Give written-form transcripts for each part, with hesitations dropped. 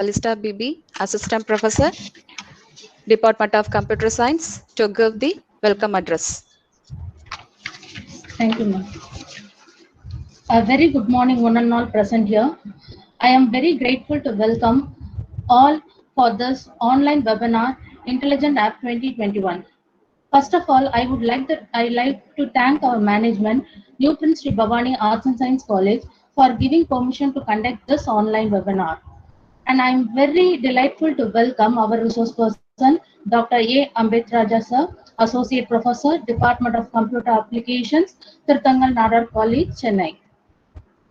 Alista Bibi, Assistant Professor, Department of Computer Science, to give the welcome address. Thank you, ma'am. A very good morning, one and all present here. I am very grateful to welcome all for this online webinar, Intelligent App 2021. First of all, I like to thank our management, New Prince Sri Bhavani Arts and Science College, for giving permission to conduct this online webinar. And I am very delightful to welcome our resource person, Dr. A. Ambetraja sir, Associate Professor, Department of Computer Applications, Tirthangal Nadar College, Chennai.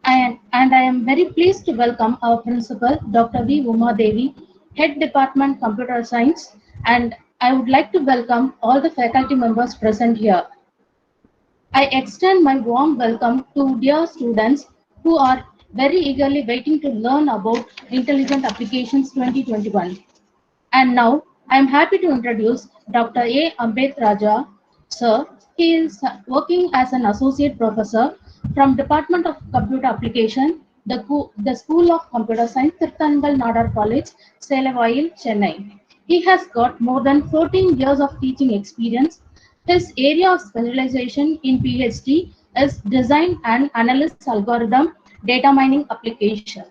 And I am very pleased to welcome our principal, Dr. V. Uma Devi, Head Department Computer Science, and I would like to welcome all the faculty members present here. I extend my warm welcome to dear students who are very eagerly waiting to learn about Intelligent Applications 2021. And now I am happy to introduce Dr. A. Ambetraja sir. He is working as an associate professor from Department of Computer Application, the School of Computer Science, Tirthangal Nadar College, Selavayil, Chennai. He has got more than 14 years of teaching experience. His area of specialization in PhD is design and analysis algorithm data mining application.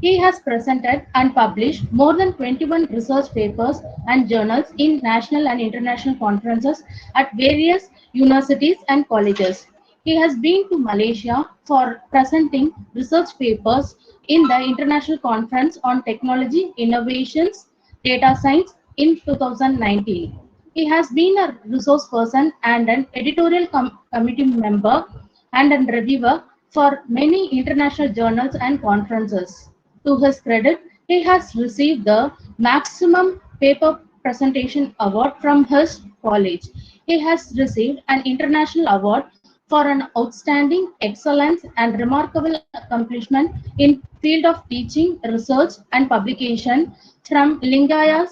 He has presented and published more than 21 research papers and journals in national and international conferences at various universities and colleges. He has been to Malaysia for presenting research papers in the International Conference on Technology Innovations Data Science in 2019. He has been a resource person and an editorial committee member and a reviewer for many international journals and conferences. To his credit, he has received the Maximum Paper Presentation Award from his college. He has received an international award for an outstanding excellence and remarkable accomplishment in field of teaching, research and publication from Lingayas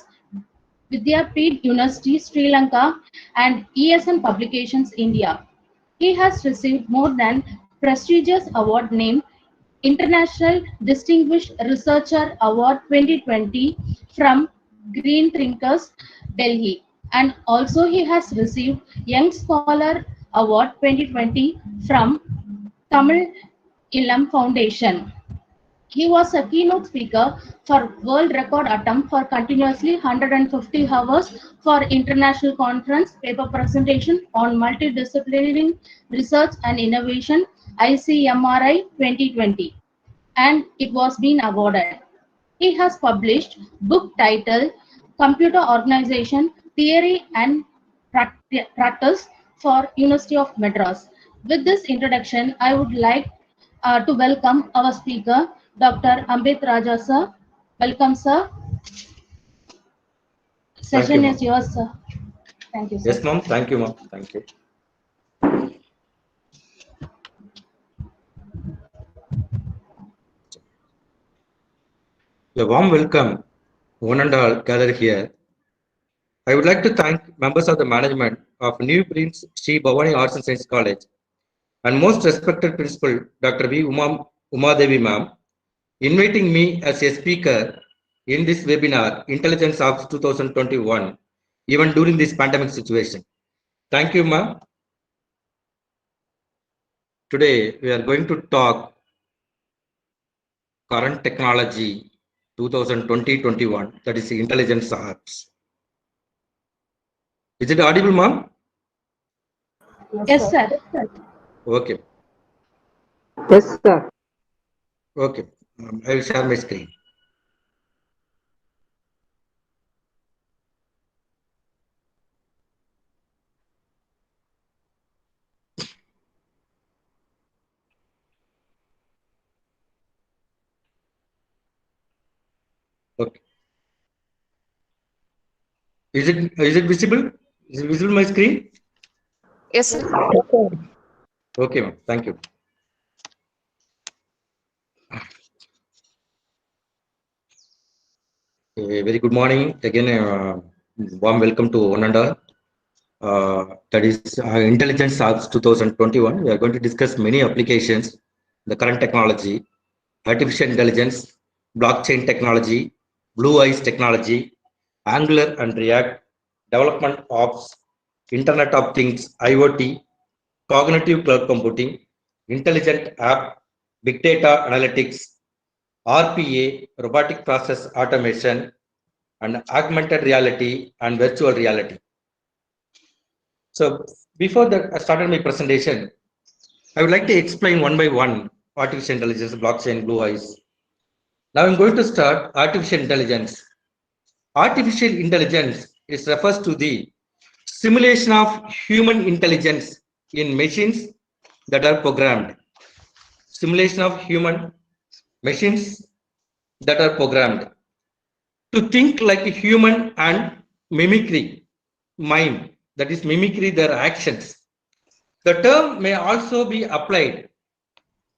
Vidyapeeth University, Sri Lanka and ESN Publications, India. He has received more than prestigious award named International Distinguished Researcher Award 2020 from Green Thinkers, Delhi. And also he has received Young Scholar Award 2020 from Tamil Ilam Foundation. He was a keynote speaker for world record attempt for continuously 150 hours for international conference paper presentation on multidisciplinary research and innovation ICMRI 2020, and it was been awarded. He has published book titled Computer Organization Theory and Practice for University of Madras. With this introduction, I would like to welcome our speaker, Dr. Ambetraja sir. Welcome, sir. Session is yours, sir. Thank you, sir. Yes, ma'am. Thank you, ma'am. Thank you. A warm welcome, one and all gathered here. I would like to thank members of the management of New Prince Sri Bhavani Arts and Science College and most respected principal, Dr. V. Uma Devi ma'am, inviting me as a speaker in this webinar, Intelligence Apps 2021, even during this pandemic situation. Thank you, ma'am. Today, we are going to talk current technology 2020-21, that is Intelligence Apps. Is it audible, ma'am? Yes, sir. Okay. Yes, sir. Okay. I will share my screen. Okay. Is it visible? Is it visible my screen? Yes, sir. Okay, ma'am. Thank you. A very good morning again. Warm welcome to one and all. That is Intelligence Apps 2021. We are going to discuss many applications, the current technology, artificial intelligence, blockchain technology, Blue Eyes technology, Angular and React, development of Internet of Things, IoT, cognitive cloud computing, intelligent app, big data analytics, RPA, robotic process automation, and augmented reality and virtual reality. So before that I started my presentation, I would like to explain one by one artificial intelligence, blockchain, Blue Eyes. Now I'm going to start artificial intelligence. Artificial intelligence is refers to the simulation of human intelligence in machines that are programmed. Simulation of human machines that are programmed to think like a human and mimicry, mime, that is mimicry their actions. The term may also be applied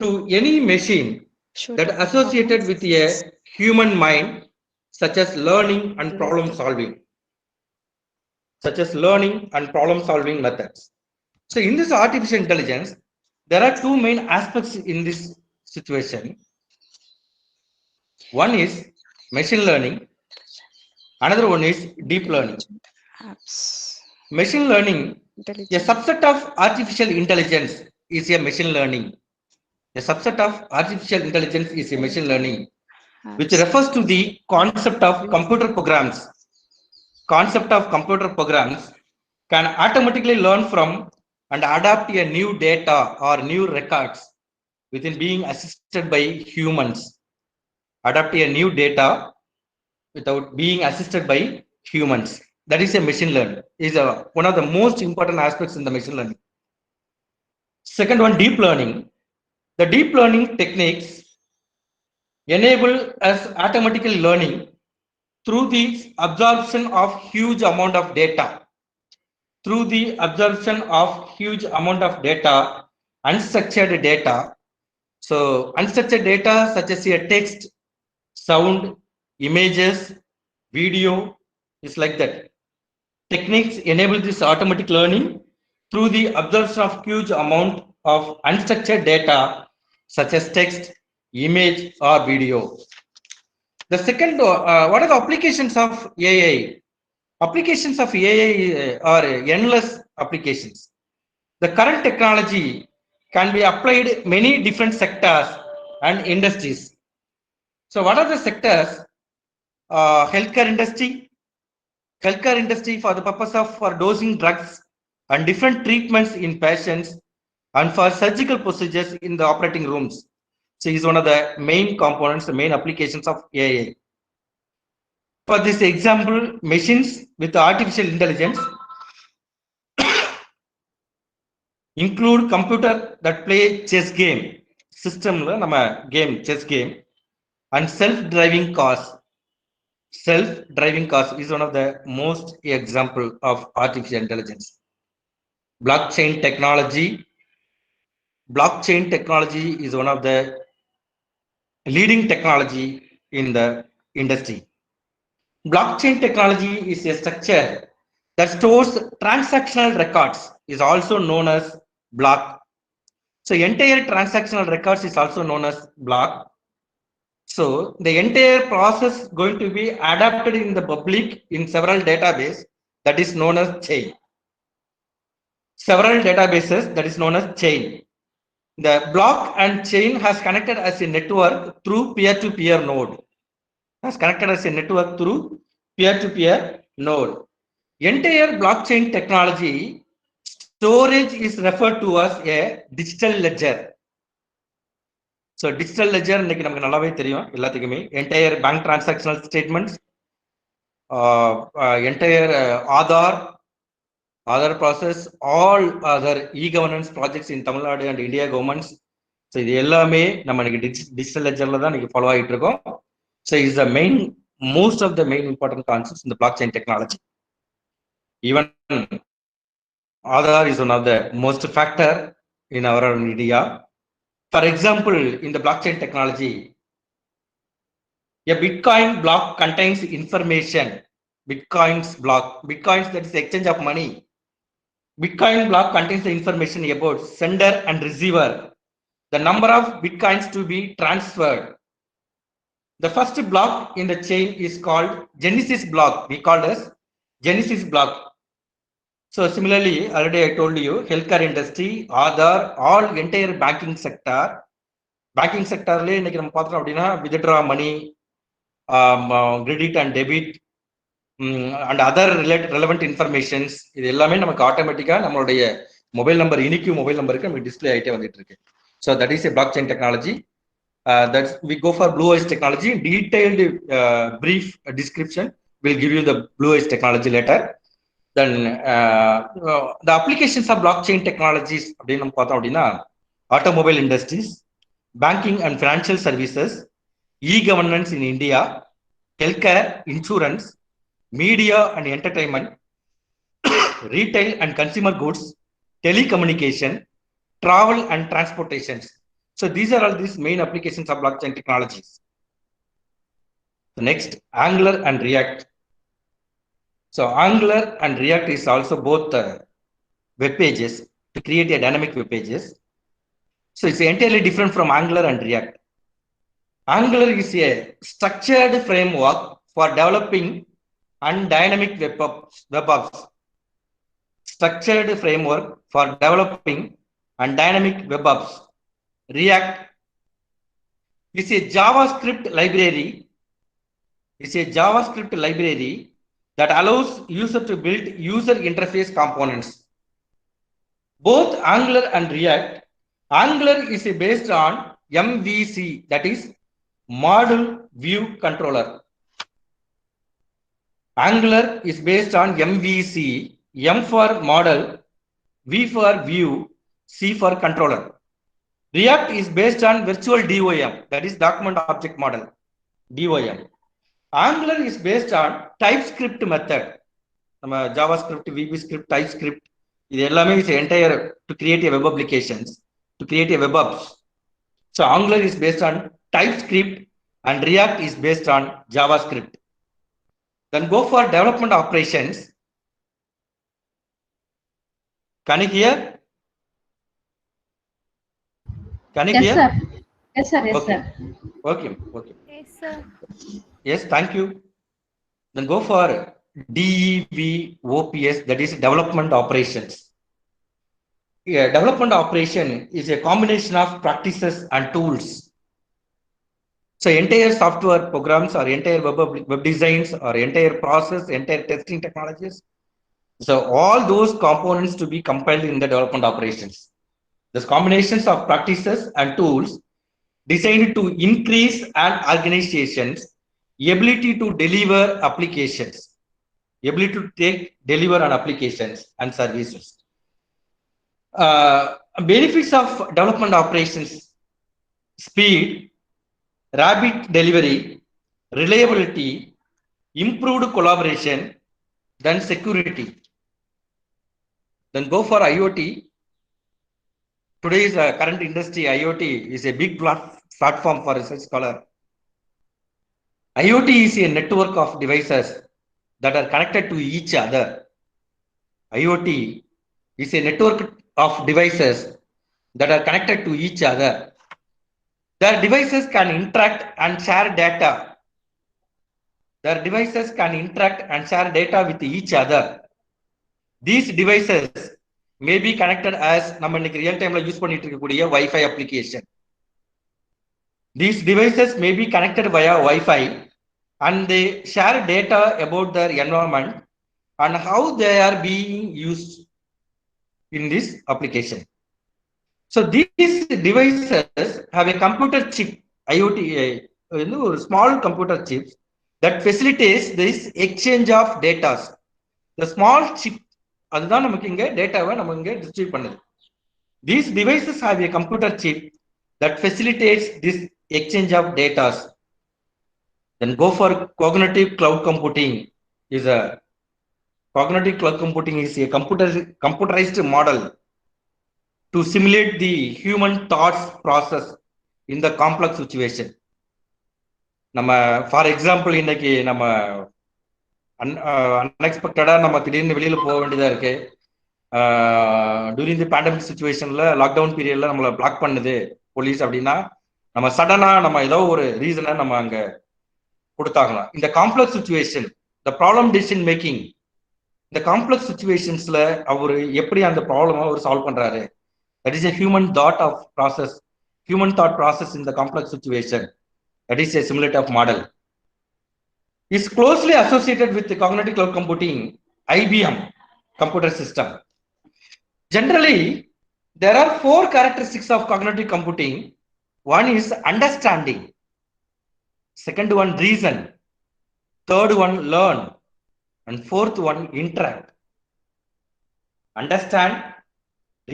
to any machine that associated with a human mind, such as learning and problem solving, methods. So in this artificial intelligence, there are two main aspects in this situation. One is machine learning, another one is deep learning. Machine learning, a subset of artificial intelligence is a machine learning. A subset of artificial intelligence is a machine learning, which refers to the concept of computer programs. Concept of computer programs can automatically learn from and adapt a new data or new records within being assisted by humans. Adapt a new data without being assisted by humans. That is a machine learning. Is one of the most important aspects in the machine learning. Second one, deep learning. The deep learning techniques enable us automatically learning through the absorption of huge amount of data. Through the absorption of huge amount of data, unstructured data. So unstructured data such as a text, sound, images, video is like that. Techniques enable this automatic learning through the absorption of huge amount of unstructured data such as text, image or video. The second, what are the applications of AI? Applications of AI are endless applications. The current technology can be applied many different sectors and industries. So what are the sectors? Healthcare industry. Healthcare industry for the purpose of for dosing drugs and different treatments in patients and for surgical procedures in the operating rooms. So is one of the main components, the main applications of AI. For this example, machines with artificial intelligence include computer that play chess game, system game, chess game, and self-driving cars. Self-driving cars is one of the most example of artificial intelligence. Blockchain technology. Blockchain technology is one of the leading technology in the industry. Blockchain technology is a structure that stores transactional records, is also known as block. So entire transactional records is also known as block. So the entire process going to be adapted in the public in several databases that is known as chain. Several databases that is known as chain. The block and chain has connected as a network through peer-to-peer node. Has connected as a network through peer-to-peer node. Entire blockchain technology storage is referred to as a digital ledger. So digital ledger இன்னைக்கு நமக்கு நல்லாவே தெரியும் எல்லாத்துக்குமே. Entire bank transactional statements, entire Aadhaar process, all other e-governance projects in Tamil Nadu and India governments. So இது எல்லாமே நம்ம இன்னைக்கு digital ledgerல தான் இன்னைக்கு ஃபாலோ ஆயிட்டு இருக்கோம். So is the most of the main important concepts in the blockchain technology. Even Aadhaar is one of the most factor in our India. For example, in the blockchain technology, a Bitcoin block contains information. Bitcoins that is the exchange of money. Bitcoin block contains the information about sender and receiver, the number of Bitcoins to be transferred, The first block in the chain is called Genesis block. We called as Genesis block. So similarly, already I told you, healthcare industry, Aadhaar, all entire banking sector. Banking sector le இன்னைக்கு நம்ம பார்த்தோம் அப்படின்னா withdraw money, credit and debit, and other relevant informations இது எல்லாமே நமக்கு ஆட்டோமேட்டிக்கா நம்மளுடைய mobile number இனிக்கு mobile நம்பருக்கு நமக்கு டிஸ்ப்ளே ஆயிட்டே வந்துட்டு இருக்கு. So that is a blockchain technology. That we go for Blue Eyes technology. Detailed brief description will give you the Blue Eyes technology later. Then the applications of blockchain technologies அப்படின்னு நம்ம பார்த்தோம் அப்படின்னா automobile industries, banking and financial services, e-governance in India, healthcare, insurance, media and entertainment, retail and consumer goods, telecommunication, travel and transportations. So these are all these main applications of blockchain technologies. The next, Angular and React. So Angular and React is also both web pages to create a dynamic web pages. So it's entirely different from Angular and React. Angular is a structured framework for developing and dynamic web apps. Structured framework for developing and dynamic web apps. React is a JavaScript library. It's a JavaScript library that allows user to build user interface components. Both Angular and React, Angular is based on MVC, that is Model View Controller. Angular is based on MVC, M for model, V for view, C for controller. React is based on virtual DOM, that is document object model, DOM. Angular is based on TypeScript method. JavaScript, VBScript, TypeScript, this is entire to create a web applications, to create a web apps. So Angular is based on TypeScript and React is based on JavaScript. Then go for development operations. Can you hear? Can you hear? Sir. Yes, sir. Yes, Okay. sir. Okay. Okay. Yes, sir. Yes, thank you. Then go for DEVOPS, that is development operations. Yeah, development operation is a combination of practices and tools. So entire software programs or entire web designs or entire process, entire testing technologies. So all those components to be compiled in the development operations. These combinations of practices and tools designed to increase an organization's ability to deliver applications, ability to deliver on applications and services. Benefits of development operations: speed, rapid delivery, reliability, improved collaboration, then security. Then go for IoT. Today's current industry, IoT is a big platform for research scholar. IoT is a network of devices that are connected to each other. IoT is a network of devices that are connected to each other. Their devices can interact and share data. Their devices can interact and share data with each other. These devices may be connected as real time use Wi-Fi application. These devices may be connected via Wi-Fi and they share data about their environment and how they are being used in this application. So these devices have a computer chip, IoT, small computer chips that facilitates this exchange of data. The small chip அதுதான் நமக்கு இங்க டேட்டாவை நம்ம இங்க distribute பண்ணுது. These devices have a computer chip that facilitates this exchange of data. Then go for cognitive cloud computing. Cognitive cloud computing is a computerized model to simulate the human thoughts process in the complex situation. For example, இன்னைக்கு நம்ம அன்எக்ஸ்பெக்டடா நம்ம திடீர்னு வெளியில போக வேண்டியதா இருக்கு. During the pandemic சிச்சுவேஷன்ல lockdown பீரியட்ல நம்மள பிளாக் பண்ணுது போலீஸ் அப்படின்னா நம்ம சடனா நம்ம ஏதோ ஒரு ரீசனை நம்ம அங்க கொடுத்தாங்கன்னா இந்த complex situation the problem decision making இந்த காம்ப்ளெக்ஸ் சுச்சுவேஷன்ஸ்ல அவர் எப்படி அந்த ப்ராப்ளம் அவர் சால்வ் பண்றாரு that is a human thought process in the complex situation that is a simulative model is closely associated with the cognitive cloud computing IBM computer system. Generally, there are 4 characteristics of cognitive computing. One is understanding, second one reason, third one learn, and fourth one interact. Understand,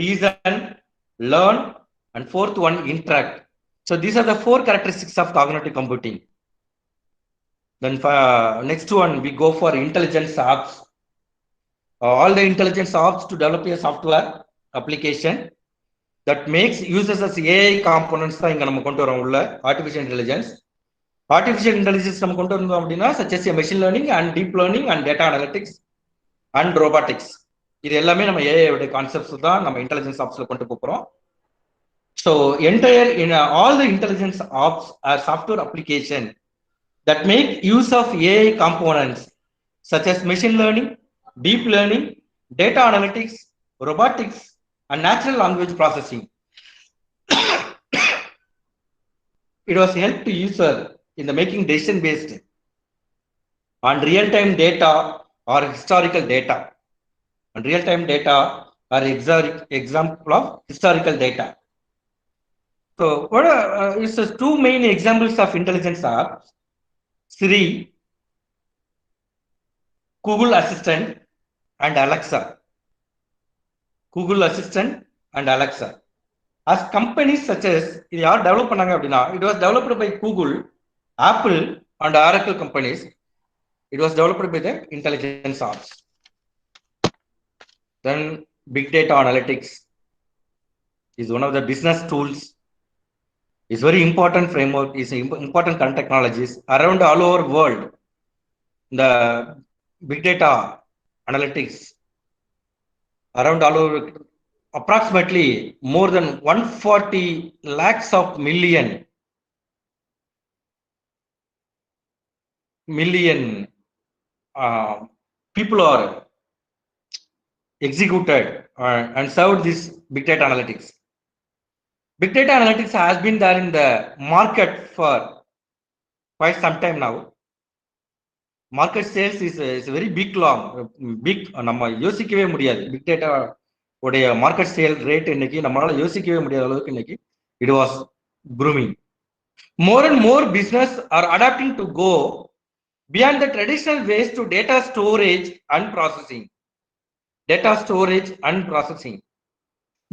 reason, learn, and fourth one interact. So these are the 4 characteristics of cognitive computing. Then next one, we go for intelligence apps. All the intelligence apps to develop a software application that makes uses as AI components தான் இங்க நம்ம கொண்டு வரோம் உள்ள artificial intelligence நம்ம கொண்டு வந்தோம் அப்படின்னா such as machine learning and deep learning and data analytics and robotics. இது எல்லாமே நம்ம AI உடைய கான்செப்ட்ஸ் தான் நம்ம intelligence apps ல கொண்டு போறோம். So entire in all the intelligence apps are software application that make use of AI components such as machine learning, deep learning, data analytics, robotics, and natural language processing. It was help to user in the making decision based on real-time data or historical data. And real-time data are example of historical data. So what is the 2 main examples of intelligence apps? Siri, Google Assistant, and Alexa. Google Assistant and Alexa. As companies such as it are developed it was developed by Google, Apple, and Oracle companies. It was developed by the intelligence apps. Then big data analytics is one of the business tools. It's very important framework. It's important current technologies around all over world. The big data analytics around all over, approximately more than 140 lakhs of million people are executed and served this big data analytics. Big data analytics has been there in the market for quite some time now. Market sales is very big நம்ம யோசிக்கவே முடியாது big data உடைய market sale rate இன்னைக்கு நம்மளால யோசிக்கவே முடியாத அளவுக்கு இன்னைக்கு it was booming. More and more business are adapting to go beyond the traditional ways to data storage and processing.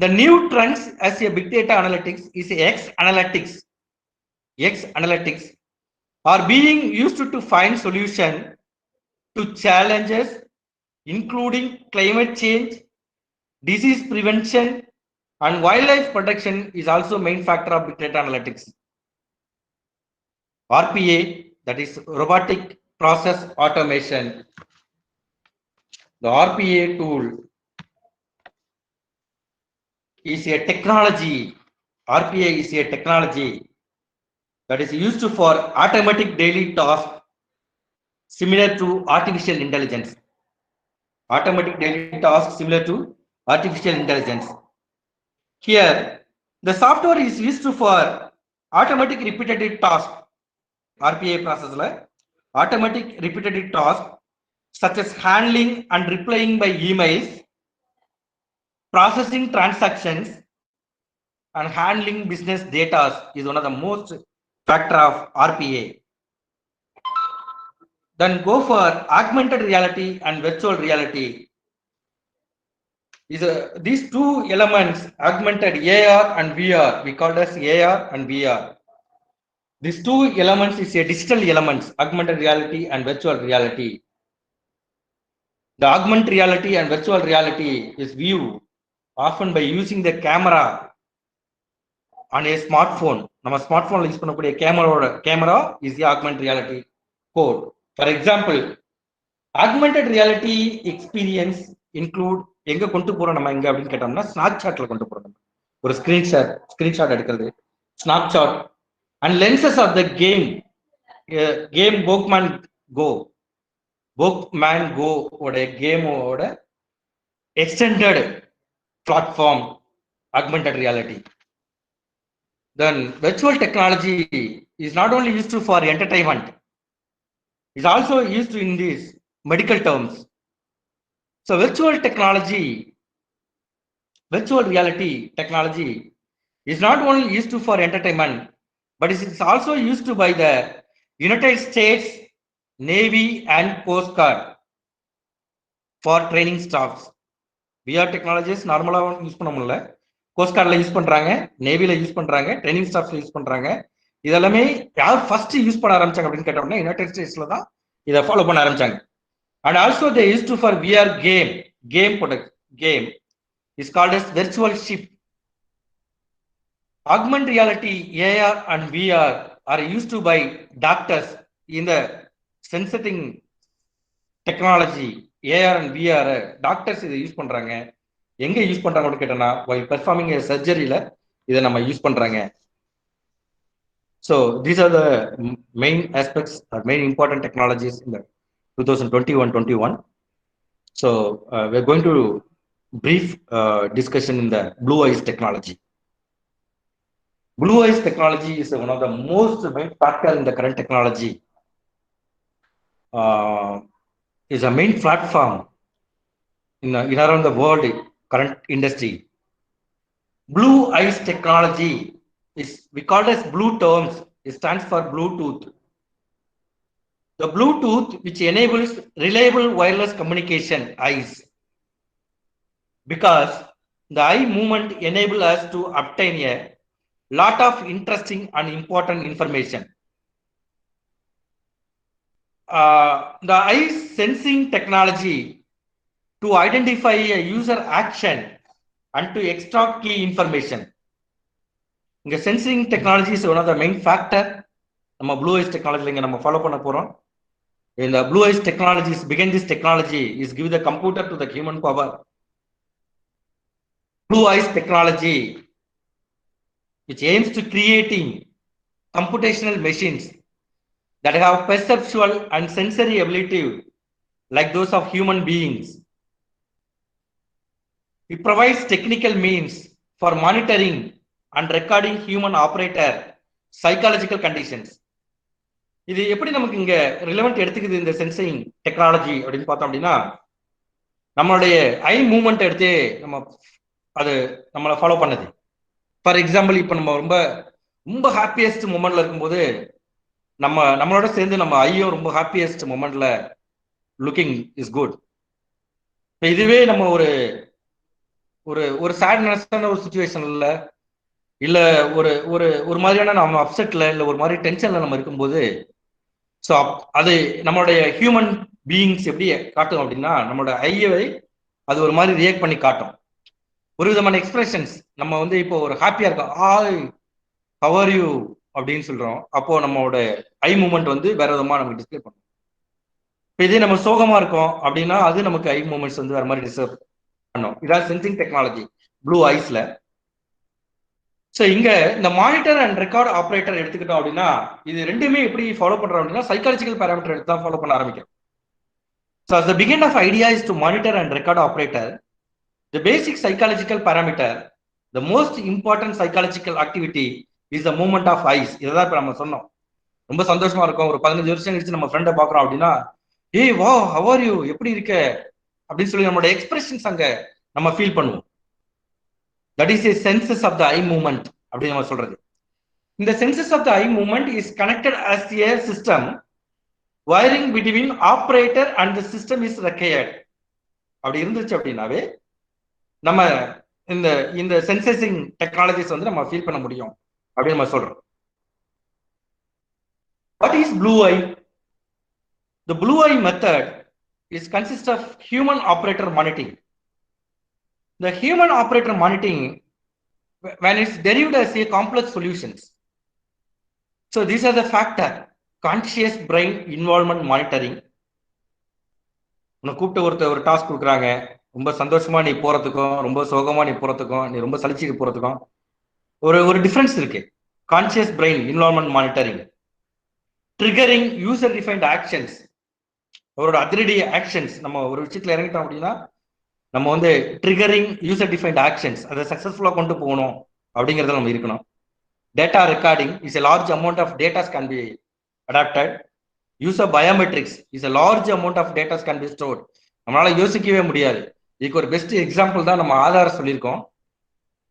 The new trends as a big data analytics is X analytics are being used to find solution to challenges including climate change, disease prevention, and wildlife protection is also main factor of big data analytics. RPA, that is robotic process automation. The RPA tool is a technology. RPA is a technology that is used for automatic daily tasks similar to artificial intelligence. Here, the software is used for automatic repetitive task. RPA process automatic repetitive task such as handling and replying by emails, processing transactions, and handling business data is one of the most factor of RPA. Then go for augmented reality and virtual reality. These 2 elements, augmented AR and VR, we call as AR and VR. These 2 elements is a digital elements, augmented reality and virtual reality. The augmented reality and virtual reality is viewed often by using the camera on a smartphone. நம்ம ஸ்மார்ட்போன்ல use பண்ணக்கூடிய camera is the augmented reality code. For example, augmented reality experience include எங்க கொண்டு போறோம் நம்ம எங்க அப்படின்னு கேட்டோம்னா ஸ்னாப்சாட்ல கொண்டு போறோம். ஒரு ஸ்கிரீன்ஷாட் எடுக்கிறது Snapchat and lenses of the game game Pokemon Go ஓட கேமோட extended platform augmented reality. Then virtual technology is not only used for entertainment, is also used in these medical terms. So virtual reality technology is not only used for entertainment, but it is also used by the United States Navy and Coast Guard for training staffs. VR technologies நார்மலா use பண்ண முடியல, cost கார்டில் use பண்றாங்க, நேவில use பண்றாங்க, training ஸ்டாஃப்ல use பண்றாங்க. இதெல்லாமே யார் first use பண்ண ஆரம்பிச்சாங்க அப்படின்னு கேட்டோம்னா யுனைடெட் ஸ்டேட்ஸ்ல தான் இதை ஃபாலோ பண்ண ஆரம்பிச்சாங்க. And also they use to for VR game is called as virtual ship. Augmented reality, AR and VR are used to by doctors in the sensing technology. AR and VR doctors இதை use பண்றாங்க. எங்க use பண்றாங்கன்னு கேட்டோம்னா while performing a surgeryல இதை நம்ம use பண்றாங்க. So these are the main aspects or main important technologies in the 2021. So we're going to brief discussion in the blue eyes technology. Blue eyes technology is one of the most main factor in the current technology. Is a main platform in around the world current industry. Blue eyes technology is, we call it as blue terms, it stands for Bluetooth. The Bluetooth which enables reliable wireless communication eyes, because the eye movement enable us to obtain a lot of interesting and important information. The eye sensing technology to identify a user action and to extract key information. The sensing technology is one of the main factor. நம்ம blue eyes technology இங்க நம்ம follow பண்ண போறோம். In the blue eyes technologies, begin this technology is give the computer to the human power. Blue eyes technology, which aims to creating computational machines that have perceptual and sensory ability like those of human beings. It provides technical means for monitoring and recording human operator psychological conditions. இது எப்படி நமக்கு இங்க relevant எடுத்துக்குது இந்த sensing technology அப்படின்னு பார்த்தோம் அப்படின்னா, நம்மளுடைய ஐ மூவ்மெண்ட் எடுத்து நம்ம அது நம்மளை ஃபாலோ பண்ணுது. ஃபார் எக்ஸாம்பிள், இப்போ நம்ம ரொம்ப ரொம்ப ஹாப்பியஸ்ட் மூமெண்ட்ல இருக்கும்போது நம்மளோட சேர்ந்து நம்ம ஐயும் ரொம்ப ஹாப்பியஸ்ட் மூமெண்ட்ல லுக்கிங் இஸ் குட். இதுவே நம்ம ஒரு ஒரு ஒரு சேட்னஸான ஒரு சுச்சுவேஷன்ல இல்ல ஒரு ஒரு ஒரு மாதிரியான நம்ம அப்செட்ல இல்ல ஒரு மாதிரி டென்ஷன்ல நம்ம இருக்கும்போது, ஸோ அது நம்மளுடைய ஹியூமன் பீயிங்ஸ் எப்படி காட்டும் அப்படின்னா, நம்மளோட ஐயை அது ஒரு மாதிரி ரியாக்ட் பண்ணி காட்டும். ஒரு விதமான எக்ஸ்பிரஷன்ஸ், நம்ம வந்து இப்போ ஒரு ஹாப்பியா இருக்கோம், ஹாய் ஹவ் ஆர் யூ அப்படின்னு சொல்றோம், அப்போ நம்மளோட ஐ மூமெண்ட் வந்து வேற விதமா நமக்கு டிஸ்பிளே பண்ணும். இப்போ இதே நம்ம சோகமா இருக்கோம் அப்படின்னா அது நமக்கு ஐ மூமெண்ட்ஸ் வந்து வேற மாதிரி டிஸ்டர்ப் பண்ணும். இதான் சென்சிங் டெக்னாலஜி ப்ளூ ஐஸ்ல. ஸோ இங்க இந்த மானிட்டர் அண்ட் ரெக்கார்ட் ஆப்ரேட்டர் எடுத்துக்கிட்டோம் அப்படின்னா, இது ரெண்டுமே எப்படி ஃபாலோ பண்றோம் அப்படின்னா சைக்காலஜிக்கல் பேராமீட்டர் எடுத்து தான் ஃபாலோ பண்ண ஆரம்பிக்கும். So as the beginning of idea is to monitor and record operator, the basic psychological parameter, the most important psychological activity is the movement of eyes. இதான் இப்ப நம்ம சொன்னோம். ரொம்ப சந்தோஷமா இருக்கும், ஒரு 15 வருஷம் கழிச்சு நம்ம ஃப்ரெண்டை பாக்குறோம் அப்படின்னா, ஏய் வா ஹவ் ஆர் யூ, எப்படி இருக்க அப்படின்னு சொல்லி நம்மளோட எக்ஸ்பிரஷன்ஸ் அங்க நம்ம ஃபீல் பண்ணுவோம். That is a senses of the eye movement அப்படி நம்ம சொல்றது. இந்த senses of the eye movement is connected as a system. Wiring between operator and the system is required. அப்படி இருந்துச்சு அப்படின்னாவே நம்ம இந்த இந்த சென்சசிங் டெக்னாலஜிஸ் வந்து நம்ம ஃபீல் பண்ண முடியும் அப்படின்னு நம்ம சொல்றோம். What is blue eye? The blue eye method is consists of human operator monitoring. The human operator monitoring, when it's derived as a complex solutions. So these are the factor: conscious brain involvement monitoring. உன்னை கூப்பிட்டு ஒரு task கொடுக்குறாங்க, ரொம்ப சந்தோஷமா நீ போறதுக்கும் ரொம்ப சோகமா நீ போறதுக்கும் நீ ரொம்ப சலிச்சுட்டு போறதுக்கும் ஒரு டிஃபரன்ஸ் இருக்கு. Conscious brain involvement monitoring. Triggering user defined actions, அவரோட அதிரடி ஆக்ஷன்ஸ். நம்ம ஒரு விஷயத்துல இறங்கிட்டோம் அப்படின்னா நம்ம வந்து ட்ரிகரிங் யூசர் டிஃபைன்ட் ஆக்ஷன்ஸ் அதை சக்சஸ்ஃபுல்லா கொண்டு போகணும் அப்படிங்கறத நம்ம இருக்கணும். Data recording is a large amount of datas can be adapted. User biometrics is a large amount of datas can be stored. நம்மளால யோசிக்கவே முடியாது. இதுக்கு ஒரு பெஸ்ட் எக்ஸாம்பிள் தான் நம்ம ஆதார் சொல்லியிருக்கோம்.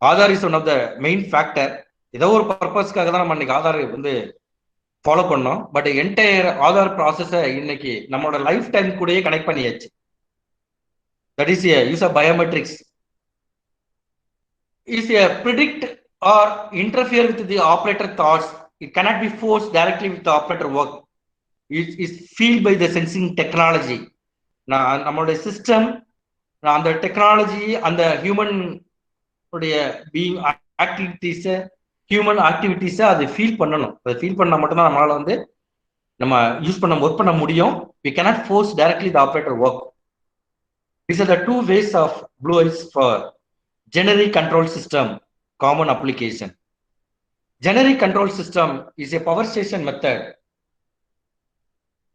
Aadhaar is one of the main factor. ஏதோ ஒரு பர்பஸ்க்காக தான் நம்ம இன்னைக்கு ஆதார் வந்து ஃபாலோ பண்ணோம். பட் என்டையர் ஆதார் ப்ராசஸை இன்னைக்கு நம்மளோட லைஃப் டைம் கூடயே கனெக்ட் பண்ணியாச்சு. That is a use of biometrics is a predict or interfere with the operator thoughts. It cannot be forced directly with the operator work. It is feel by the sensing technology. நம்மளுடைய system அந்த technology அந்த human உடைய being ஆக்டிவிட்டிஸ human ஆக்டிவிட்டிஸ அது feel பண்ணணும். அதை feel பண்ணா மட்டும்தான் நம்மளால வந்து நம்ம யூஸ் பண்ண ஒர்க் பண்ண முடியும். we cannot force directly the operator work. These are the two ways of Blue Eyes for generic control system common application. Generic control system is a power station method.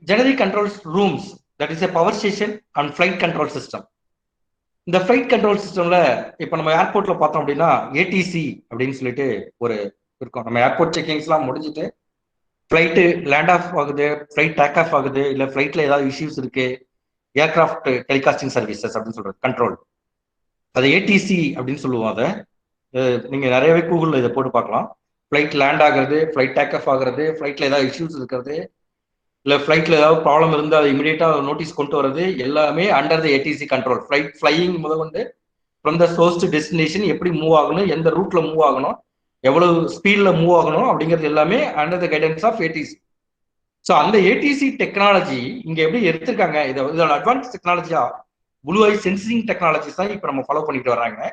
Generic control rooms, that is a power station and flight control system. இந்த flight control சிஸ்டம்ல இப்போ நம்ம ஏர்போர்ட்ல பார்த்தோம் அப்படின்னா ADC அப்படின்னு சொல்லிட்டு ஒரு இருக்கும். நம்ம ஏர்போர்ட் செக்கிங்ஸ்லாம் முடிஞ்சுட்டு ஃபிளைட்டு லேண்ட் ஆஃப் ஆகுது, ஃபிளைட் டேக் ஆஃப் ஆகுது, இல்லை ஃபிளைட்ல ஏதாவது இஷ்யூஸ் இருக்கு, ஏர்கிராஃப்ட் டெலிகாஸ்டிங் சர்வீசஸ் அப்படின்னு சொல்றது கண்ட்ரோல், அது ஏடிசி அப்படின்னு சொல்லுவோம். அதை நீங்க நிறையவே கூகுள்ல இதை போட்டு பார்க்கலாம். ஃபிளைட் லேண்ட் ஆகுறது, ஃபிளைட் டேக் ஆஃப் ஆகுறது, ஃபிளைட்ல ஏதாவது இஷ்யூஸ் இருக்கிறது, இல்லை ஃபிளைட்ல ஏதாவது ப்ராப்ளம் இருந்து அதை இமீடியட்டா நோட்டீஸ் கொண்டு வரது, எல்லாமே அண்டர் த ஏடிசி கண்ட்ரோல். ஃபிளைட் ஃபிளையிங் முதல் வந்து from the source to destination எப்படி மூவ் ஆகணும், எந்த ரூட்ல மூவ் ஆகணும், எவ்வளவு ஸ்பீட்ல மூவ் ஆகணும் அப்படிங்கிறது எல்லாமே under the guidance of ADC. So அந்த ஏடிசி டெக்னாலஜி இங்க எப்படி எடுத்திருக்காங்க, இதோட அட்வான்ஸ் டெக்னாலஜியா ப்ளூ ஐ சென்சிங் டெக்னாலஜிஸ் தான் இப்போ நம்ம ஃபாலோ பண்ணிட்டு வராங்க.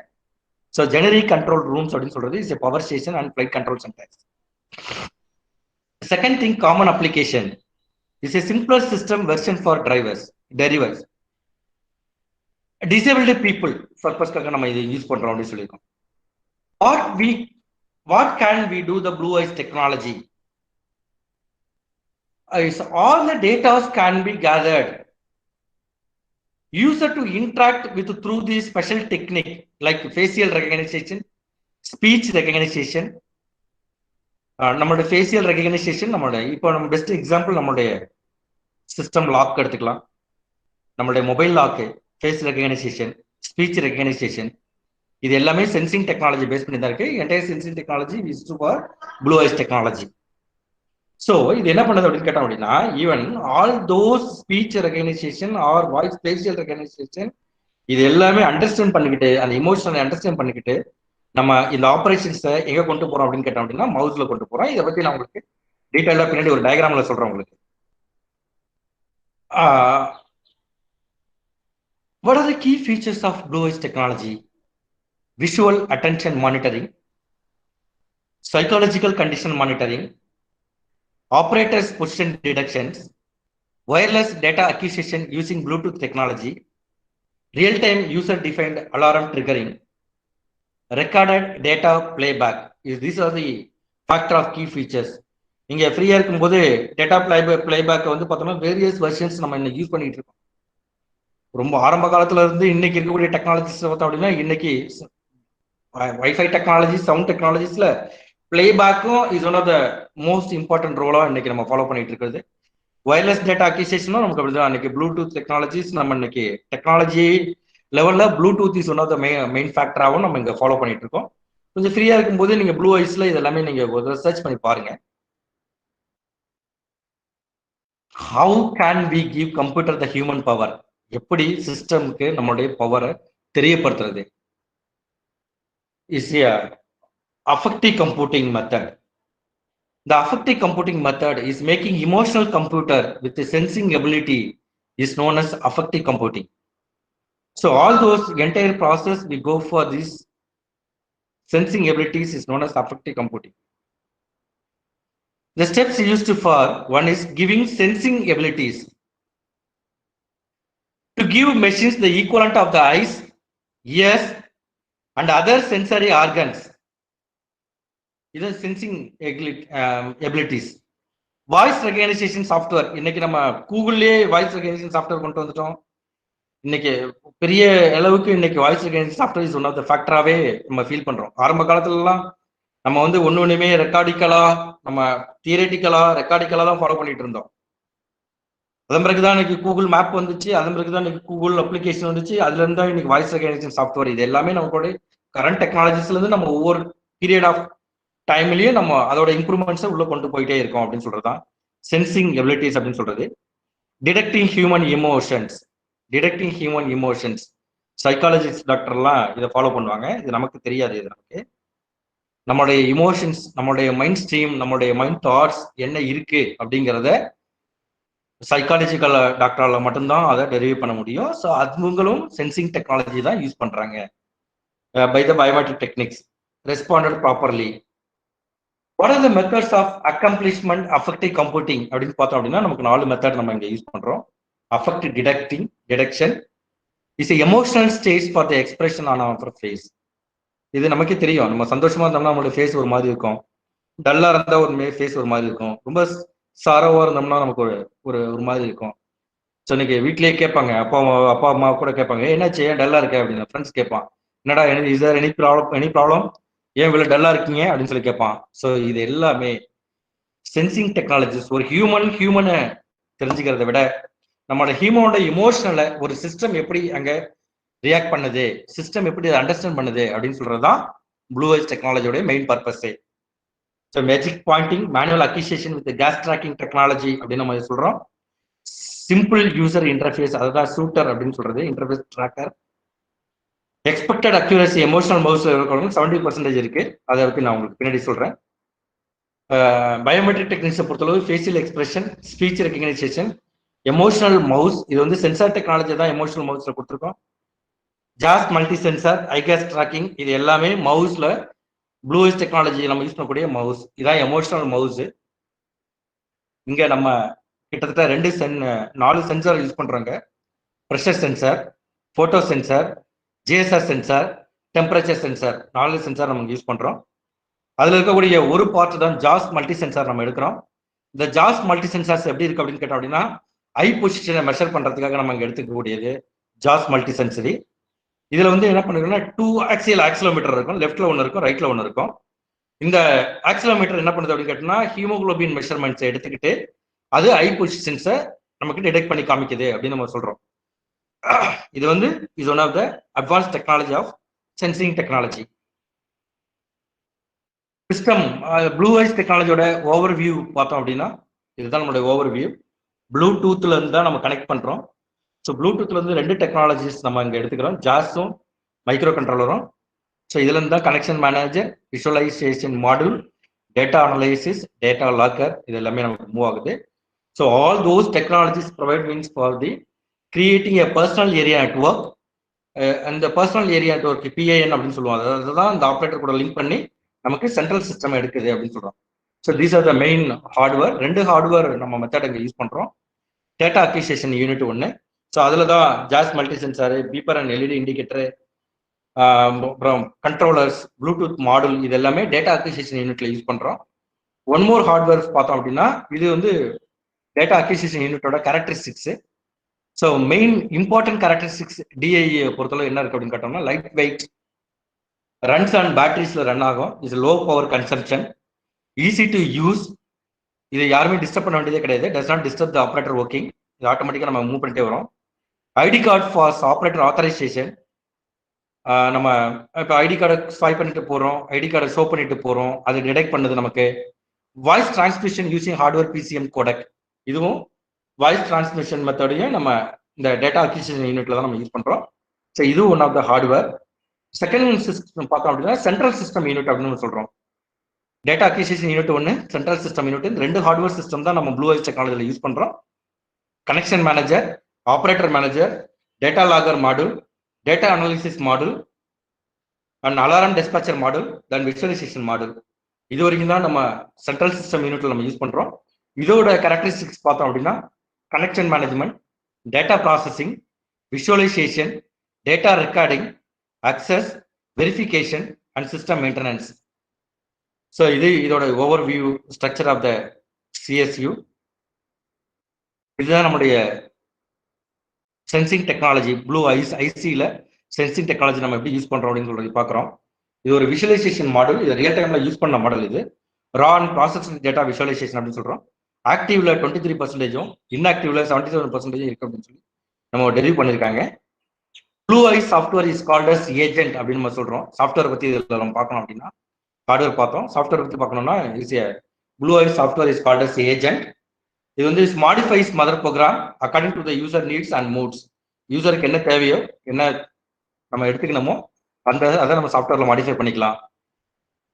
ஸோ ஜெனரிக் கண்ட்ரோல் ரூம்ஸ் அப்படின்னு சொல்றது is a power station and flight control centers. Second thing, common application is a simpler system version for drivers derivers. Disabled people பர்பஸ்க்காக நம்ம இதை யூஸ் பண்றோம் அப்படின்னு சொல்லியிருக்கோம். What can we do the Blue Eyes technology? Is all the data can be gathered. User to interact with through the special technique like facial recognition, speech recognition. நம்மளோட facial recognition நம்மளோட இப்போ நம்ம best example நம்மளுடைய system lock எடுத்துக்கலாம். நம்மளுடைய mobile lock, face recognition, speech recognition, இது எல்லாமே sensing technology base பண்ணி தான் இருக்கு. Entire sensing technology is to for blue eyes technology. So இது என்ன பண்ணுது அப்படின்னு கேட்டோம் அப்படின்னா, even all those speech recognition or voice facial recognition இது எல்லாமே அண்டர்ஸ்டாண்ட் பண்ணிக்கிட்டு, அந்த இமோஷனை அண்டர்ஸ்டாண்ட் பண்ணிக்கிட்டு நம்ம இந்த ஆப்ரேஷன்ஸை எங்க கொண்டு போறோம் அப்படின்னு கேட்டோம் அப்படின்னா மவுஸ்ல கொண்டு போறோம். இதை பத்தி நான் உங்களுக்கு டீட்டெயிலா பின்னாடி ஒரு டயக்ராம்ல சொல்றேன் உங்களுக்கு. What are the key features of Blue Eyes technology? Visual attention monitoring, psychological condition monitoring, operators position detections, wireless data acquisition using Bluetooth technology, real-time user-defined alarm triggering, recorded data playback. These are the factor of key features. நீங்க ஃப்ரீயா இருக்கும்போது data playback வந்து பார்த்தோம்னா various versions நம்ம இன்னைக்கு use பண்ணிட்டு இருக்கோம். ரொம்ப ஆரம்ப காலத்துல இருந்து இன்னைக்கு இருக்கக்கூடிய டெக்னாலஜிஸ் பார்த்தோம் அப்படின்னா இன்னைக்கு வைஃபை டெக்னாலஜி, சவுண்ட் டெக்னாலஜிஸ்ல பிளேபேக்கும் is one of the most important ரோலா இன்னைக்கு நம்ம ஃபாலோ பண்ணிட்டு இருக்கிறது. வயர்லெஸ் டேட்டா அக்விசிஷனும் நமக்கு அப்படிதான். இன்னைக்கு ப்ளூடூத் டெக்னாலஜிஸ் நம்ம இன்னைக்கு டெக்னாலஜி லெவல்ல Bluetooth is one of the main ஃபேக்டராகவும் நம்ம இங்க ஃபாலோ பண்ணிட்டு இருக்கோம். கொஞ்சம் ஃப்ரீயா இருக்கும்போது நீங்க ப்ளூ ஐஸ்ல இது எல்லாமே நீங்க சர்ச் பண்ணி பாருங்க. How can we give computer the human power? எப்படி சிஸ்டம்க்கு நம்மளுடைய பவரை தெரியப்படுத்துறது? Is a affective computing method. The affective computing method is making emotional computer with the sensing ability is known as affective computing. So all those entire process we go for this sensing abilities is known as affective computing. The steps used for one is giving sensing abilities. To give machines the equivalent of the eyes, ears, and other sensory organs. These are sensing abilities. Voice recognition software, இன்னைக்கு நம்ம கூகுள்லயே voice recognition software கொண்டு வந்துட்டோம். இன்னைக்கு பெரிய அளவுக்கு இன்னைக்கு voice recognition software is one of the ஃபேக்டராகவே நம்ம ஃபீல் பண்றோம். ஆரம்ப காலத்துலலாம் நம்ம வந்து ஒண்ணுமே ரெக்கார்டிக்கலா, நம்ம தியரட்டிக்கலா ரெக்கார்டிக்கலா தான் ஃபாலோ பண்ணிட்டு இருந்தோம். அதன் பிறகுதான் இன்னைக்கு கூகுள் மேப் வந்துச்சு, அதன் பிறகுதான் இன்னைக்கு கூகுள் அப்ளிகேஷன் வந்துச்சு, அதுல இருந்தா இன்னைக்கு வாய்ஸ் ரெகனைசேஷன் சாஃப்ட்வேர். இது எல்லாமே நம்மளோட கரண்ட் டெக்னாலஜிஸ்ல இருந்து நம்ம ஒவ்வொரு பீரியட் ஆஃப் டைம்லயும் நம்ம அதோட இம்ப்ரூவ்மெண்ட்ஸை உள்ள கொண்டு போயிட்டே இருக்கோம் அப்படின்னு சொல்றதுதான் சென்சிங் எபிலிட்டிஸ் அப்படின்னு சொல்றது. Detecting human emotions, detecting human emotions psychologist டாக்டர்லாம் இதை ஃபாலோ பண்ணுவாங்க. இது நமக்கு தெரியாது. இது நமக்கு நம்மளுடைய இமோஷன்ஸ், நம்மளுடைய மைண்ட் ஸ்ட்ரீம், நம்மளுடைய மைண்ட் தாட்ஸ் என்ன இருக்கு அப்படிங்கிறத சைக்காலஜிக்கல் டாக்டரால மட்டும்தான் அதை டெரிவ் பண்ண முடியும். ஸோ அவங்களும் சென்சிங் டெக்னாலஜி தான் யூஸ் பண்றாங்க. By the biometric techniques responded properly. What are the methods of accomplishment affective computing அப்படின்னு பார்த்தோம் அப்படின்னா நமக்கு 4 மெத்தட் நம்ம இங்க யூஸ் பண்றோம். Affective detection is emotional stage for the expression on our face. இது நமக்கே தெரியும். நம்ம சந்தோஷமா இருந்தோம்னா நம்மளோட ஃபேஸ் ஒரு மாதிரி இருக்கும், டல்லா இருந்தா ஒரு ஃபேஸ் ஒரு மாதிரி இருக்கும், ரொம்ப சாரவா இருந்தோம்னா நமக்கு ஒரு ஒரு மாதிரி இருக்கும். ஸோ இன்னைக்கு வீட்லயே கேட்பாங்க, அப்பா அம்மா கூட கேட்பாங்க, என்னாச்சு ஏன் டல்லா இருக்க அப்படின்னு. ஃப்ரெண்ட்ஸ் கேட்பான், என்னடா இஸ் தேர் எனி ப்ராப்ளம், ஏன் இவ்வளவு டல்லா இருக்கீங்க அப்படின்னு சொல்லி கேட்பான். ஸோ இது எல்லாமே சென்சிங் டெக்னாலஜிஸ். ஒரு ஹியூமனை தெரிஞ்சுக்கிறத விட நம்மளோட ஹியூமனோட இமோஷனலை ஒரு சிஸ்டம் எப்படி அங்க ரியாக்ட் பண்ணுது, சிஸ்டம் எப்படி அண்டர்ஸ்டாண்ட் பண்ணுது அப்படின்னு சொல்றதுதான் ப்ளூ ஐஸ் டெக்னாலஜியோட மெயின் பர்பஸே. So magic pointing, manual acquisition with gaze tracking technology அப்படின்னு நம்ம சொல்றோம். சிம்பிள் யூசர் இன்டர்ஃபேஸ், அதுதான் சூட்டர் அப்படின்னு சொல்றது, interface tracker. Expected accuracy emotional மவுஸ்ல இருக்கவங்க 70% இருக்கு. அதை பற்றி நான் உங்களுக்கு பின்னாடி சொல்றேன். பயோமெட்ரிக் டெக்னிக்ஸை பொறுத்தளவு facial expression, speech recognition, emotional mouse, இது வந்து சென்சார் டெக்னாலஜி தான் எமோஷனல் மவுஸ்ல கொடுத்துருக்கோம். ஜாஸ் மல்டி சென்சார், ஐ கேஸ் ட்ராக்கிங், இது எல்லாமே மவுஸ்ல ப்ளூ ஐஸ் டெக்னாலஜி நம்ம யூஸ் பண்ணக்கூடிய மவுஸ். இதான் எமோஷனல் மவுஸ். இங்க நம்ம கிட்டத்தட்ட 4 சென்சார் யூஸ் பண்றாங்க. Pressure sensor, photo sensor, GSR sensor, temperature sensor, 4 sensor நம்ம யூஸ் பண்றோம். அதுல இருக்கக்கூடிய ஒரு பார்ட் தான் ஜாஸ் மல்டி சென்சார் நம்ம எடுக்கிறோம். இந்த ஜாஸ் மல்டி சென்சார்ஸ் எப்படி இருக்கு அப்படின்னு கேட்டோம் அப்படின்னா, ஐ பொசிஷனை மெஷர் பண்றதுக்காக நம்ம இங்க எடுத்துக்கக்கூடியது ஜாஸ் மல்டி சென்சரி. இதுல வந்து என்ன பண்ணிருக்கோம்னா 2 ஆக்சியல் ஆக்சிலோமீட்டர் இருக்கும், லெஃப்ட்ல ஒன்று இருக்கும், ரைட்ல ஒன்று இருக்கும். இந்த ஆக்சிலோமீட்டர் என்ன பண்ணுது அப்படின்னு கேட்டோம்னா ஹீமோகுளோபின் மெஷர்மெண்ட்ஸ் எடுத்துக்கிட்டு அது ஐ பொசிஷன்ஸை நமக்கு டிடெக்ட் பண்ணி காமிக்குது அப்படின்னு நம்ம சொல்றோம். இது வந்து is one of the advance technology of sensing technology. System blue eyes டெக்னாலஜியோட ஓவர் வியூ பார்த்தோம் அப்படின்னா இதுதான் நம்மளுடைய ஓவர் வியூ. ப்ளூடூத்ல இருந்து தான் நம்ம கனெக்ட் பண்றோம். ஸோ ப்ளூடூத்ல இருந்து 2 டெக்னாலஜிஸ் நம்ம இங்க எடுத்துக்கிறோம், ஜாஸும் மைக்ரோ கண்ட்ரோலரும். ஸோ இதுல இருந்து தான் connection manager, visualisation module, data analysis, data locker, இது எல்லாமே நமக்கு மூவ் ஆகுது. So all those technologies provide means for the creating a personal area network. அந்த பர்சனல் ஏரியா நெட்வொர்க் பிஏஎன் அப்படின்னு சொல்லுவாங்க. அதுதான் இந்த ஆப்ரேட்டர் கூட லிங்க் பண்ணி நமக்கு சென்ட்ரல் சிஸ்டம் எடுக்குது அப்படின்னு சொல்றோம். So these are the main hardware. 2 hardware நம்ம மெத்தட் இங்கே யூஸ் பண்றோம். Data acquisition unit 1. ஸோ அதுல தான் jazz multi sensor, beeper and LED indicator, அப்புறம் கண்ட்ரோலர்ஸ், ப்ளூடூத் மாடல், இது எல்லாமே டேட்டா அக்விசிஷன் யூனிட்ல யூஸ் பண்றோம். ஒன் மோர் ஹார்ட்வேர் பார்த்தோம் அப்படின்னா இது வந்து டேட்டா அக்விசிஷன் யூனிட்டோட characteristics. So main important characteristics DI பொறுத்தளவு என்ன இருக்கு அப்படின்னு கேட்டோம்னா லைட் வெயிட், ரன்ஸ் ஆன் பேட்டரிஸ்ல ரன் ஆகும், is low power consumption, easy to use, இதை யாருமே டிஸ்டர்ப் பண்ண வேண்டியதே கிடையாது, does not disturb the operator working, இது ஆட்டோமேட்டிக்காக நம்ம மூவ் பண்ணிட்டே வரும். ID card for operator authorisation, நம்ம இப்போ ஐடி கார்டை ஸ்வைப் பண்ணிட்டு போகிறோம், ஐடி கார்டை ஷோ பண்ணிட்டு போகிறோம், அது டிடெக்ட் பண்ணுது நமக்கு. Voice transmission using hardware PCM codec, இதுவும் வாய்ஸ் டிரான்ஸ்மிஷன் மெத்தடையும் நம்ம இந்த டேட்டா அக்விசிஷன் யூனிட்ல தான் நம்ம யூஸ் பண்ணுறோம். ஸோ இது one of the hardware. Second system பார்த்தோம் அப்படின்னா சென்ட்ரல் சிஸ்டம் யூனிட் அப்படின்னு சொல்றோம். Data acquisition unit 1, central system unit, 2 hardware system தான் நம்ம ப்ளூ ஐஸ் டெக்னாலஜியில் யூஸ் பண்றோம். Connection manager, operator manager, data logger model, data analysis model and alarm dispatcher model, then visualization model. இது வரைக்கும் தான் நம்ம சென்ட்ரல் சிஸ்டம் யூனிட்ல நம்ம யூஸ் பண்றோம். இதோட கேரக்டரிஸ்டிக்ஸ் பார்த்தோம் அப்படின்னா connection management, data processing, visualization, data recording, access, verification and system maintenance. So இதோட overview structure of the CSU. இதுதான் நம்முடைய சென்சிங் டெக்னாலஜி, ப்ளூ ஐசியில் சென்சிங் டெக்னாலஜி நம்ம எப்படி யூஸ் பண்ணுறோம் அப்படின்னு சொல்லி பார்க்குறோம். இது ஒரு விஷுவலைசேஷன் மாடல், இது ரியல் டைமில் யூஸ் பண்ண மாடல். இது raw and processing data visualization அப்படின்னு சொல்கிறோம். ஆக்டிவ்ல 23%, இன்ஆக்டிவ்ல 77% இருக்கு அப்படின்னு சொல்லி நம்ம டெலிவ் பண்ணியிருக்காங்க. Blue eye software is called as agent அப்படின்னு நம்ம சொல்கிறோம். சாஃப்ட்வேர் பற்றி இதில் நம்ம பார்க்கணும் அப்படின்னா ஹார்ட்வேர் பார்த்தோம். சாஃப்ட்வேர் பற்றி பார்க்கணும்னா blue eye software is called as agent. இது வந்து modifies mother program according to the user needs and moods. யூசருக்கு என்ன தேவையோ, என்ன நம்ம எடுத்துக்கணுமோ அதை நம்ம சாஃப்ட்வேர்ல மாடிஃபை பண்ணிக்கலாம்.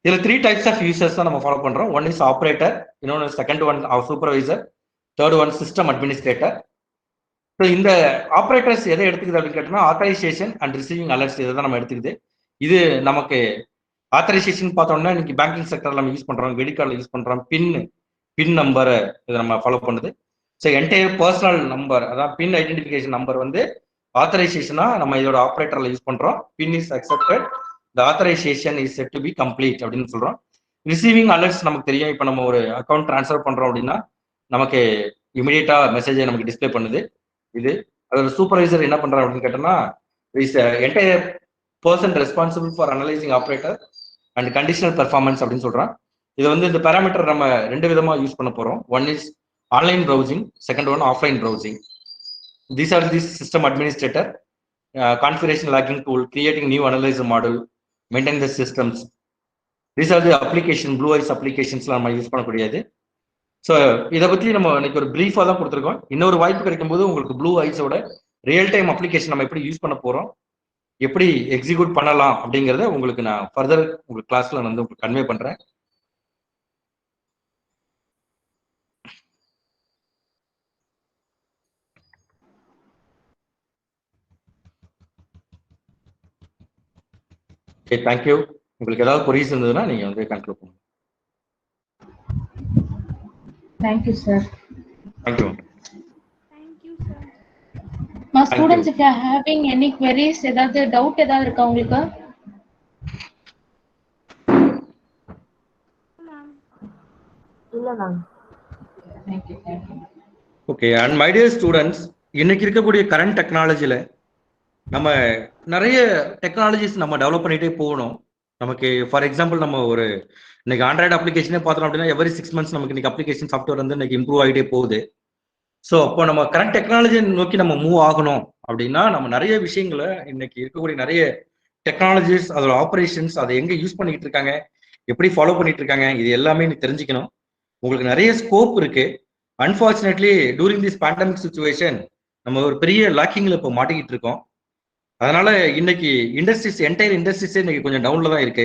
இதில் 3 டைப்ஸ் ஆஃப் யூசர்ஸ் தான் நம்ம ஃபாலோ பண்றோம். ஒன் இஸ் ஆப்ரேட்டர், இன்னொன்று second one supervisor, third one system administrator. So இந்த ஆப்ரேட்டர்ஸ் எதை எடுத்துக்குது அப்படின்னு கேட்டோம்னா ஆத்தரைசேஷன் அண்ட் ரிசீவிங் அலர்ட்ஸ் இதை தான் நம்ம எடுத்துக்குது. இது நமக்கு ஆத்தரைசேஷன் பார்த்தோம்னா இன்னைக்கு பேங்கிங் செக்டர்ல நம்ம யூஸ் பண்றோம், கிரெடிட் கார்டில் யூஸ் பண்றோம், பின் நம்பரை இதை நம்ம ஃபாலோ பண்ணுது. ஸோ என்டையர் பர்சனல் நம்பர், அதான் பின் ஐடென்டிஃபிகேஷன் நம்பர் வந்து ஆத்தரைசேஷனா நம்ம இதோட ஆப்ரேட்டர்ல யூஸ் பண்றோம். Pin is accepted, the authorization is set to be complete அப்படின்னு சொல்றோம். ரிசீவிங் அலர்ட்ஸ் நமக்கு தெரியும். இப்போ நம்ம ஒரு அக்கௌண்ட் ட்ரான்ஸ்ஃபர் பண்றோம் அப்படின்னா நமக்கு இமிடியேட்டா மெசேஜை நமக்கு டிஸ்பிளே பண்ணுது. இது அதோட சூப்பர்வைசர் என்ன பண்றாங்க அப்படின்னு கேட்டோம்னா is entire person responsible for analysing operator and conditional performance அப்படின்னு சொல்றான். இது வந்து இந்த பேராமீட்டர் நம்ம 2 விதமா யூஸ் பண்ண போறோம். One is online browsing, second one offline browsing. These are the system administrator, configuration logging tool, creating new analyzer model, maintain the systems. These are the application, Blue Eyes applications நம்ம use பண்ணக்கூடியது. So இதை பற்றி நம்ம இன்னைக்கு ஒரு ப்ரீஃபாக தான் கொடுத்துருக்கோம். இன்னொரு வாய்ப்பு கிடைக்கும் போது உங்களுக்கு ப்ளூ ஐஸோட ரியல் டைம் அப்ளிகேஷன் நம்ம எப்படி யூஸ் பண்ண போகிறோம், எப்படி எக்ஸிக்யூட் பண்ணலாம் அப்படிங்கிறத உங்களுக்கு நான் ஃபர்தர் உங்களுக்கு கிளாஸ்ல வந்து உங்களுக்கு கன்வே பண்ணுறேன். Okay, thank you. உங்களுக்கு ஏதாவது கொரிஸ் இருந்ததுன்னா நீங்க வந்து கன்க்ளூட் பண்ணுங்க. Thank you, sir. Thank you. Thank you, sir. My students, if you are having any queries, ஏதாவது டவுட் ஏதாவது இருக்கா உங்களுக்கு? இல்ல ma'am. Thank you. Okay, and my dear students, இன்னைக்கு இருக்கக்கூடிய கரண்ட் டெக்னாலஜியில் நம்ம நிறைய டெக்னாலஜிஸ் நம்ம டெவலப் பண்ணிகிட்டே போகணும். நமக்கு ஃபார் எக்ஸாம்பிள் நம்ம ஒரு இன்னைக்கு ஆண்ட்ராய்டு அப்ளிகேஷனே பார்த்தோம் அப்படின்னா எவரி 6 months நமக்கு இன்னைக்கு அப்ளிகேஷன் சாஃப்ட்வேர் வந்து இன்னைக்கு இம்ப்ரூவ் ஆகிட்டே போகுது. ஸோ அப்போ நம்ம கரண்ட் டெக்னாலஜி நோக்கி நம்ம மூவ் ஆகணும் அப்படின்னா நம்ம நிறைய விஷயங்களை இன்னைக்கு இருக்கக்கூடிய நிறைய டெக்னாலஜிஸ், அதோட ஆப்ரேஷன்ஸ், அதை எங்கே யூஸ் பண்ணிட்டு இருக்காங்க, எப்படி ஃபாலோ பண்ணிட்டு இருக்காங்க, இது எல்லாமே நீ தெரிஞ்சுக்கணும். உங்களுக்கு நிறைய ஸ்கோப் இருக்கு. Unfortunately touring this pandemic situation நம்ம ஒரு பெரிய லாக்கிங்ல இப்போ மாட்டிக்கிட்டு இருக்கோம். அதனால இன்னைக்கு இண்டஸ்ட்ரீஸ், என்டையர் இண்டஸ்ட்ரீஸே இன்னைக்கு கொஞ்சம் டவுன்ல தான் இருக்கு.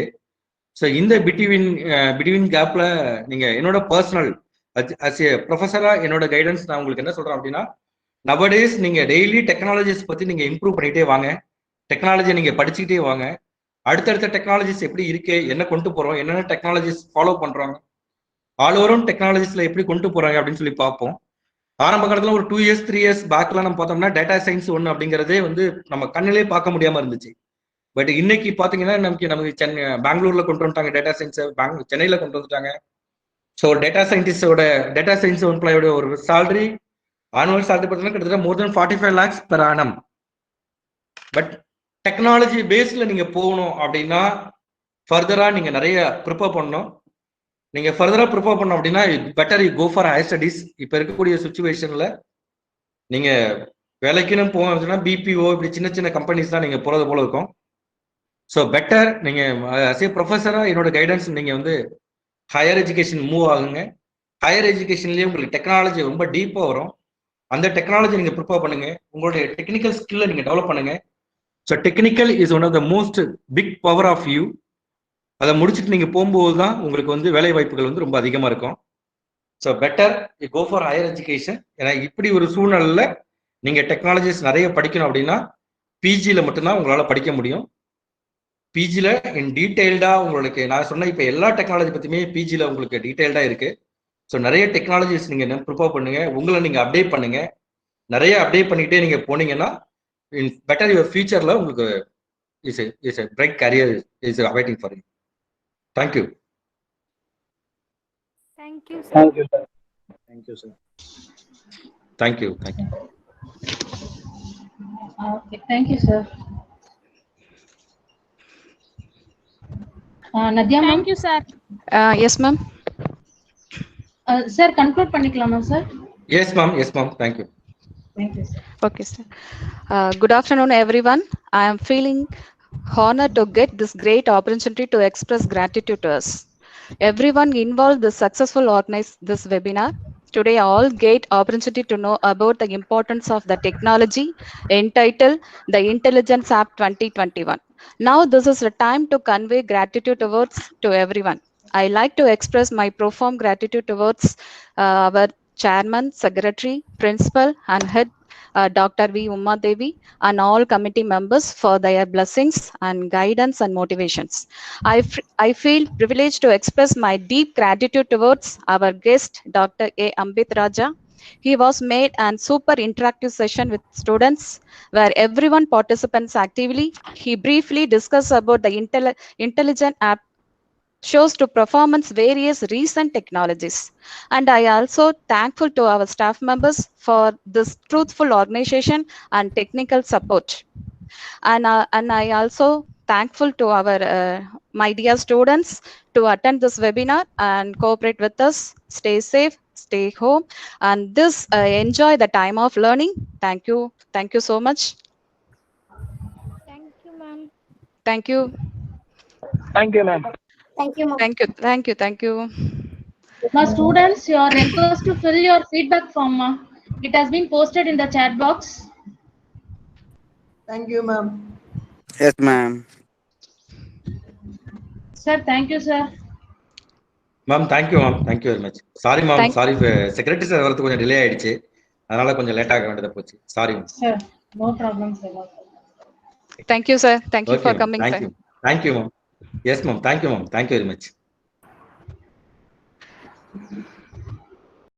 ஸோ இந்த பிட்வீன் கேப்ல நீங்க என்னோட பர்சனல் அஸ் ஏ ப்ரொஃபஸரா என்னோட கைடன்ஸ் நான் உங்களுக்கு என்ன சொல்றேன் அப்படின்னா, நவடேஸ் நீங்க டெய்லி டெக்னாலஜிஸ் பத்தி நீங்க இம்ப்ரூவ் பண்ணிட்டே வாங்க, டெக்னாலஜி நீங்க படிச்சுக்கிட்டே வாங்க. அடுத்தடுத்த டெக்னாலஜிஸ் எப்படி இருக்கு, என்ன கொண்டு போறோம், என்னென்ன டெக்னாலஜிஸ் ஃபாலோ பண்றாங்க, ஆல் ஓவரும் டெக்னாலஜிஸ்ல எப்படி கொண்டு போறாங்க அப்படின்னு சொல்லி பார்ப்போம். ஆரம்ப காலத்துல ஒரு 2 years 3 years பேக்லாம் நம்ம பார்த்தோம்னா டேட்டா சயின்ஸ் ஒன்று அப்படிங்கிறதே வந்து நம்ம கண்ணிலே பார்க்க முடியாம இருந்துச்சு. பட் இன்னைக்கு பாத்தீங்கன்னா நமக்கு பெங்களூர்ல கொண்டு வந்துட்டாங்க டேட்டா சயின்ஸ், சென்னையில கொண்டு வந்துட்டாங்க. ஸோ டேட்டா சயின்ஸ் எம்ப்ளாயோட ஒரு சேலரி, ஆனுவல் சேலரி பார்த்தீங்கன்னா கிட்டத்தட்ட more than 45 lakhs per annum. But technology பேஸ்ல நீங்க போகணும் அப்படின்னா ஃபர்தரா நீங்க நிறைய ப்ரிப்பேர் பண்ணணும். நீங்க ஃபர்தரா ப்ரிப்பேர் பண்ணணும் அப்படின்னா better you go for higher studies. இப்போ இருக்கக்கூடிய சுச்சுவேஷன்ல நீங்க வேலைக்குன்னு போனா பிபிஓ இப்படி சின்ன சின்ன கம்பெனிஸ் தான் நீங்க போறது போல இருக்கும். ஸோ பெட்டர் நீங்க அஸ் ஏ ப்ரொஃபஸரா என்னோட கைடன்ஸ் நீங்க வந்து ஹையர் எஜுகேஷன் மூவ் ஆகுங்க. ஹையர் எஜுகேஷன்லயே உங்களுக்கு டெக்னாலஜி ரொம்ப டீப்பா வரும். அந்த டெக்னாலஜி நீங்க ப்ரிப்பேர் பண்ணுங்க. உங்களுடைய டெக்னிக்கல் ஸ்கில்லை நீங்க டெவலப் பண்ணுங்க. So technical is one of the most big power of you. அதை முடிச்சுட்டு நீங்க போகும்போது தான் உங்களுக்கு வந்து வேலை வாய்ப்புகள் வந்து ரொம்ப அதிகமா இருக்கும். So better you go for higher education. ஏன்னா இப்படி ஒரு சூழ்நிலையில நீங்க டெக்னாலஜிஸ் நிறைய படிக்கணும் அப்படின்னா பிஜியில் மட்டும்தான் உங்களால் படிக்க முடியும். பிஜியில் இன் டீட்டெயில்டா உங்களுக்கு நான் சொன்ன இப்போ எல்லா டெக்னாலஜி பத்தியுமே பிஜியில் உங்களுக்கு டீட்டெயில்டா இருக்கு. ஸோ நிறைய டெக்னாலஜிஸ் நீங்க ப்ரிப்பேர் பண்ணுங்க, உங்களை நீங்க அப்டேட் பண்ணுங்க. நிறைய அப்டேட் பண்ணிக்கிட்டே நீங்க போனீங்கன்னா இன் பெட்டர் யுவர் ஃபியூச்சர்ல உங்களுக்கு is a bright career is awaiting for you. Thank you. Thank you, sir. Thank you, sir. Thank you, sir. Thank you. Thank you. Okay, thank you, sir. Nadia ma'am. Thank you, sir. Yes, ma'am. Sir, conclude பண்ணிக்கலாமா sir? Yes, ma'am. Yes, ma'am. Thank you. Thank you, sir. Okay, sir. Good afternoon, everyone. I am feeling honored to get this great opportunity to express gratitude to us. Everyone involved in successful organize this webinar. Today, all get opportunity to know about the importance of the technology entitled the Intelligence App 2021. Now, this is the time to convey gratitude towards to everyone. I like to express my profound gratitude towards our chairman, secretary, principal, and head, Dr. V. Uma Devi, and all committee members for their blessings and guidance and motivations. I feel privileged to express my deep gratitude towards our guest, Dr. A. Ambit Raja. He was made an super interactive session with students where everyone participants actively. He briefly discussed about the intelligent app shows to performance various recent technologies. And I also thankful to our staff members for this truthful organization and technical support. And I also thankful to our my dear students to attend this webinar and cooperate with us. Stay safe, stay home, and this enjoy the time of learning. Thank you so much. Thank you, ma'am. Thank you, Thank you, ma'am. Thank you, ma'am. thank you, thank you, thank you. Now, students, you are requested to fill your feedback form. It has been posted in the chat box. Thank you, ma'am. Yes, ma'am. Sir, thank you, sir. Ma'am, thank you, ma'am. Thank you very much. Sorry, ma'am. Thank- Sorry, secretary sir வரதுக்கு கொஞ்சம் delay ஆயிடுச்சு. அதனால கொஞ்சம் late ஆக வேண்டியதா போச்சு. Sorry. Sir, no problem, sir. Thank you, sir. Thank you Okay, for ma'am. coming, Thank sir. you. Thank you, ma'am. Yes, ma'am. Thank you, ma'am. Thank you very much.